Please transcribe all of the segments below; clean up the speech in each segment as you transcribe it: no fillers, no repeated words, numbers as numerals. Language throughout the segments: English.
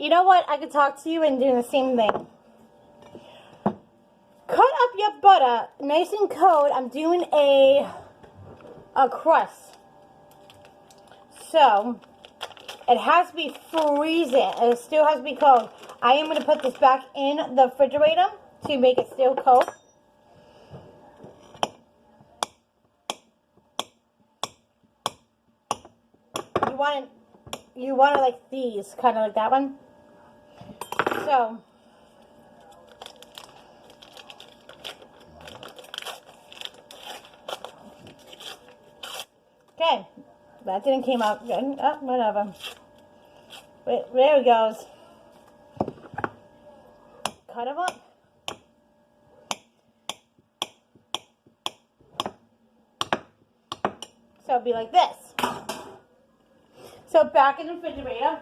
You know what? I could talk to you and do the same thing. Cut up your butter nice and cold. I'm doing a crust. So, it has to be freezing. It still has to be cold. I am going to put this back in the refrigerator to make it still cold. You want it like these, kind of like that one. So, okay, that didn't came out good. Oh, whatever. Wait, there it goes. Cut them up. So it'll be like this. So back in the refrigerator.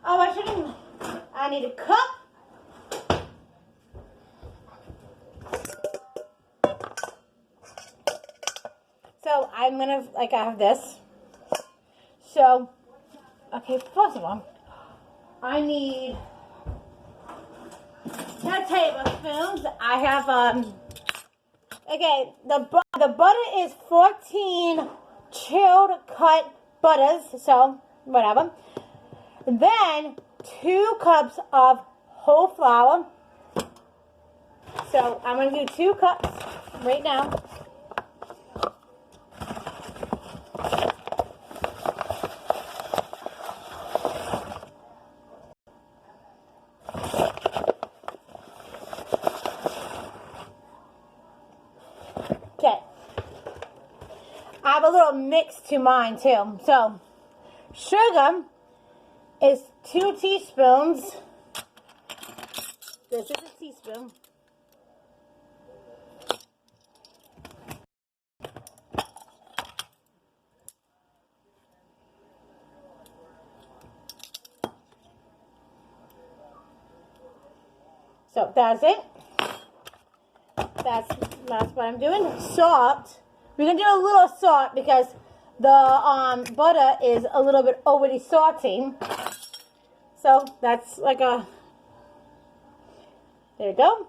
Oh, I need a cup. So I'm gonna, I have this. So, okay, first of all, I need 10 tablespoons. I have, okay, the butter is 14 chilled cut butters, so whatever. Then 2 cups of whole flour. So I'm going to do 2 cups right now. Okay. I have a little mix to mine too. So sugar is 2 teaspoons. This is a teaspoon. So that's it. That's what I'm doing. Salt. We're gonna do a little salt because the butter is a little bit overly salty. So that's like a, there you go.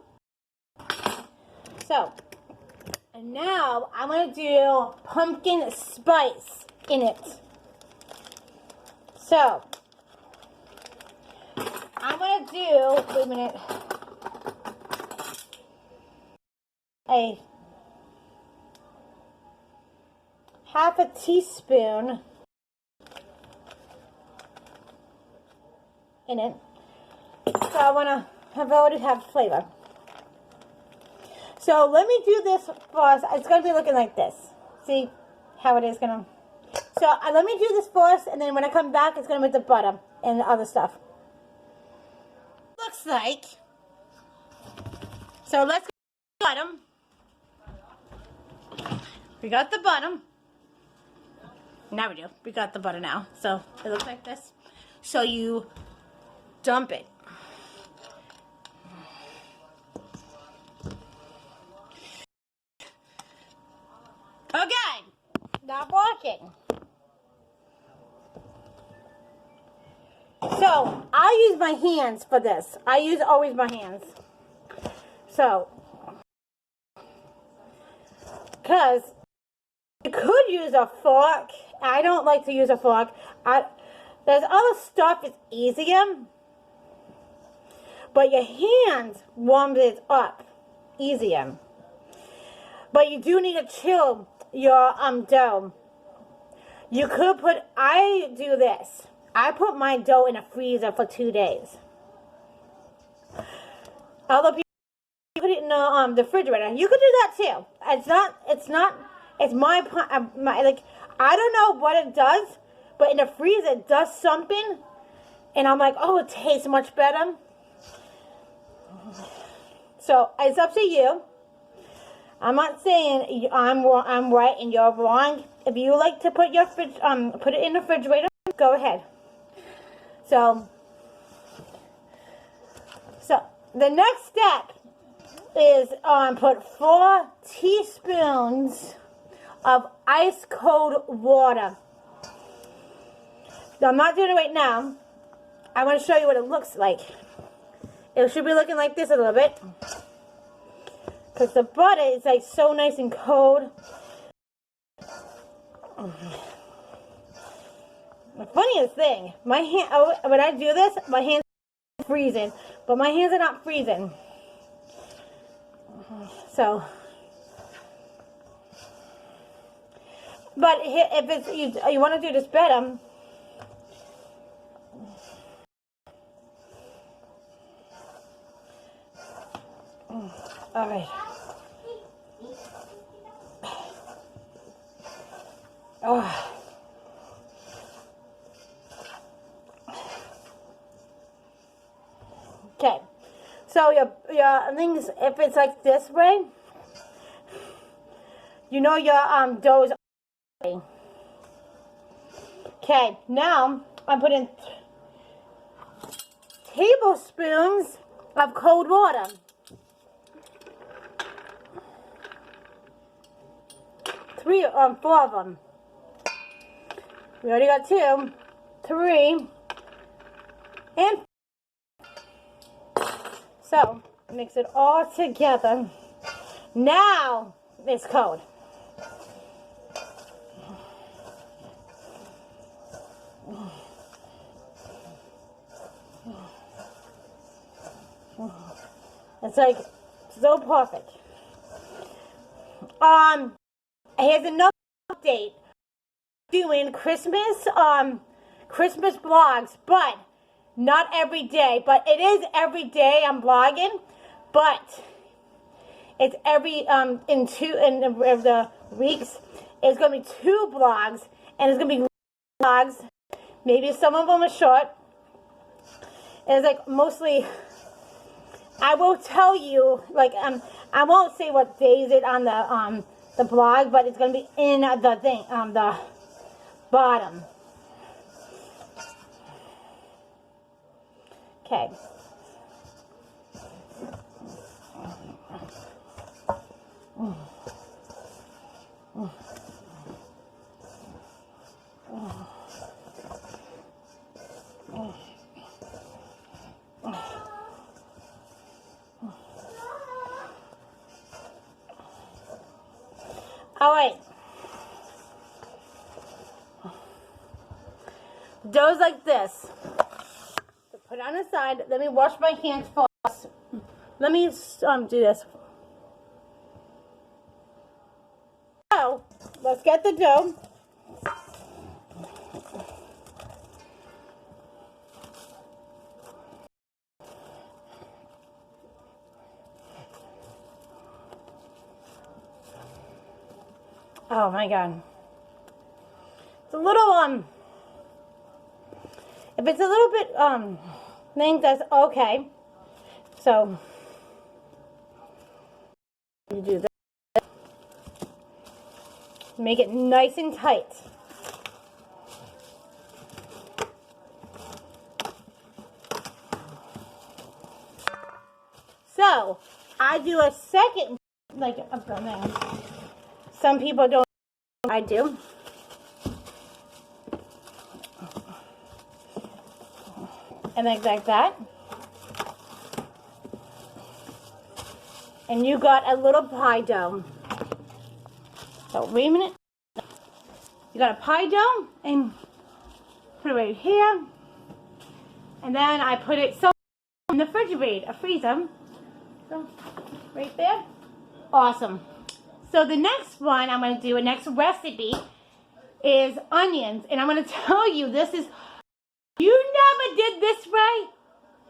So, and now I'm going to do pumpkin spice in it. So, I'm going to do, wait a minute, a half a teaspoon in it. So I want to have flavor. So let me do this first. It's going to be looking like this. See how it is going to. So let me do this first, and then when I come back, it's going to be the butter and the other stuff. Looks like. So let's get the bottom. We got the bottom. Now we do. We got the butter now. So it looks like this. So you dump it. Okay, not working. So I use my hands for this. I use always my hands. So, because you could use a fork. I don't like to use a fork. There's other stuff that's easier. But your hands warms it up easier. But you do need to chill your dough. You could put, I do this. I put my dough in a freezer for 2 days. Other people put it in the refrigerator. You could do that too. It's my like, I don't know what it does, but in the freezer it does something. And I'm like, oh, it tastes much better. So it's up to you. I'm not saying I'm right and you're wrong. If you like to put put it in the refrigerator, go ahead. So the next step is put 4 teaspoons of ice cold water. Now, I'm not doing it right now. I want to show you what it looks like. It should be looking like this a little bit. Because the butter is like so nice and cold. The funniest thing, my hand, when I do this, my hands are freezing. But my hands are not freezing. So, but if it's you want to do this better, all right. Oh. Okay, so your things, if it's like this way, you know your dough is ready. Okay, now I'm putting tablespoons of cold water. 4 of them. We already got 2, 3, and so mix it all together. Now it's cold. It's like so perfect. Here's another update. Doing Christmas Christmas vlogs, but not every day. But it is every day I'm vlogging, but it's every in the weeks. It's gonna be 2 vlogs, and it's gonna be vlogs. Maybe some of them are short. It's like mostly. I will tell you, like I won't say what day is it on the blog, but it's gonna be in the thing the bottom. Okay. All right. Dough's like this. So put it on the side. Let me wash my hands first. Let me do this. So let's get the dough. Oh my God. It's a little if it's a little bit thing, that's okay. So you do that. Make it nice and tight. So I do a second, like some people don't. I do. And like that. And you got a little pie dough. So wait a minute. You got a pie dough and put it right here. And then I put it in the refrigerator, a freezer. So right there. Awesome. So the next one I'm going to do, a next recipe, is onions. And I'm going to tell you, this is, you never did this way.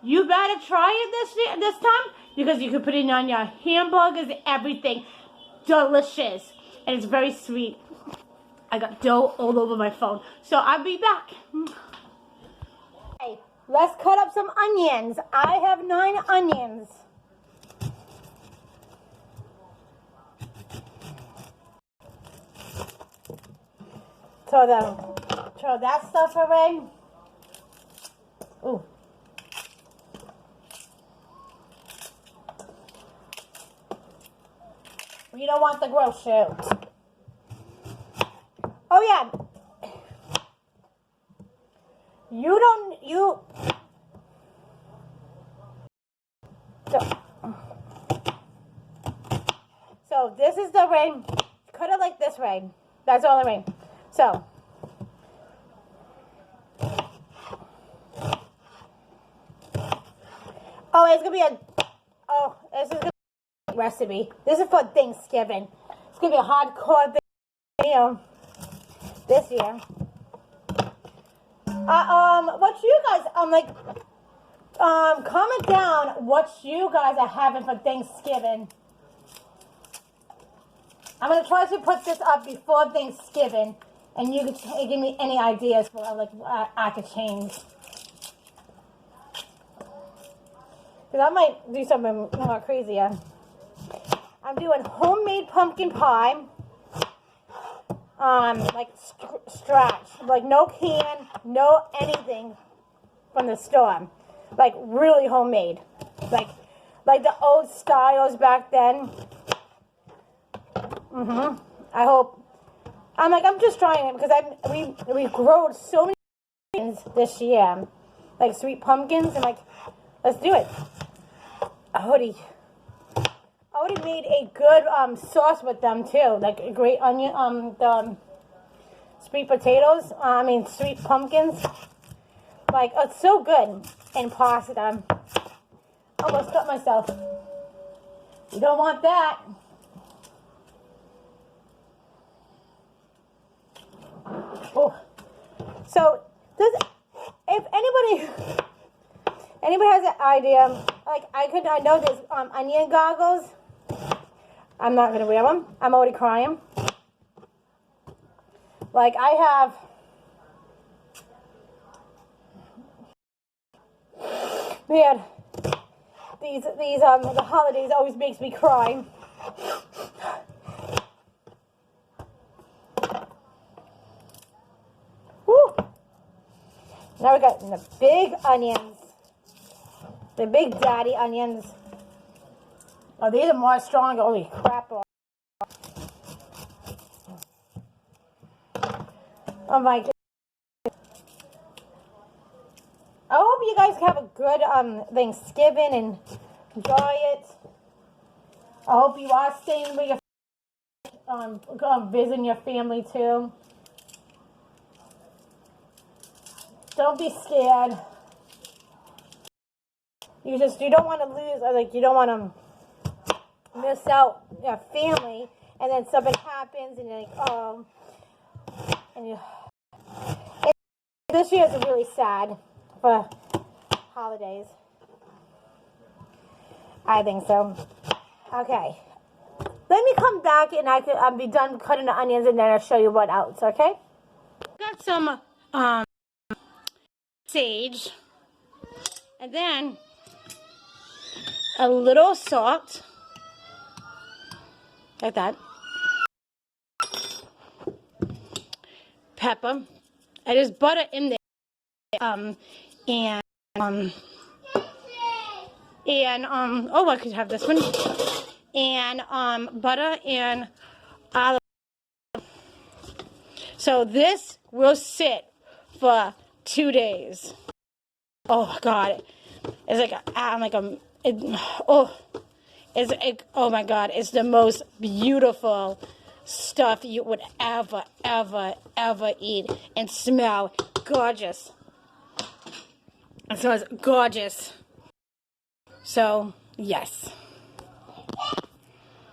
You better try it this time, because you can put it on your hamburgers, everything. Delicious. And it's very sweet. I got dough all over my phone. So I'll be back. Okay, let's cut up some onions. I have 9 onions. Throw that stuff away. Ooh. You don't want the gross shit. Oh yeah. So this is the ring. Cut it like this way. That's all the ring. So. Oh, it's gonna be this is gonna be a recipe. This is for Thanksgiving. It's gonna be a hardcore thing, this year. What you guys, comment down what you guys are having for Thanksgiving. I'm gonna try to put this up before Thanksgiving, and you can give me any ideas for I could change. Because I might do something more crazier. I'm doing homemade pumpkin pie. Scratch. Like no can, no anything from the store. Like really homemade. Like the old styles back then. I hope. I'm just trying it because we grown so many things this year. Like sweet pumpkins and let's do it. I already made a good sauce with them too, like a great onion, the sweet potatoes. Sweet pumpkins. It's so good. And pasta. Almost cut myself. You don't want that. Oh. So if anybody has an idea, I know there's onion goggles. I'm not gonna wear them. I'm already crying. I have. Man, the holidays always makes me cry. Woo! Now we got the big onions. The big daddy onions. Oh, these are more stronger. Holy crap. Oh my God. I hope you guys have a good Thanksgiving and enjoy it. I hope you are staying with your visiting your family too. Don't be scared. You don't want to lose, you don't want to miss out your family, and then something happens, and you're like, oh, and this year is really sad for holidays. I think so. Okay, let me come back, and I'll be done cutting the onions, and then I'll show you what else. Okay? Got some sage, and then a little salt, like that. Pepper. And there's butter in there. I could have this one. And butter and olive. So this will sit for 2 days. Oh God, it's oh my God, it's the most beautiful stuff you would ever eat, and smell gorgeous. It smells gorgeous. So yes.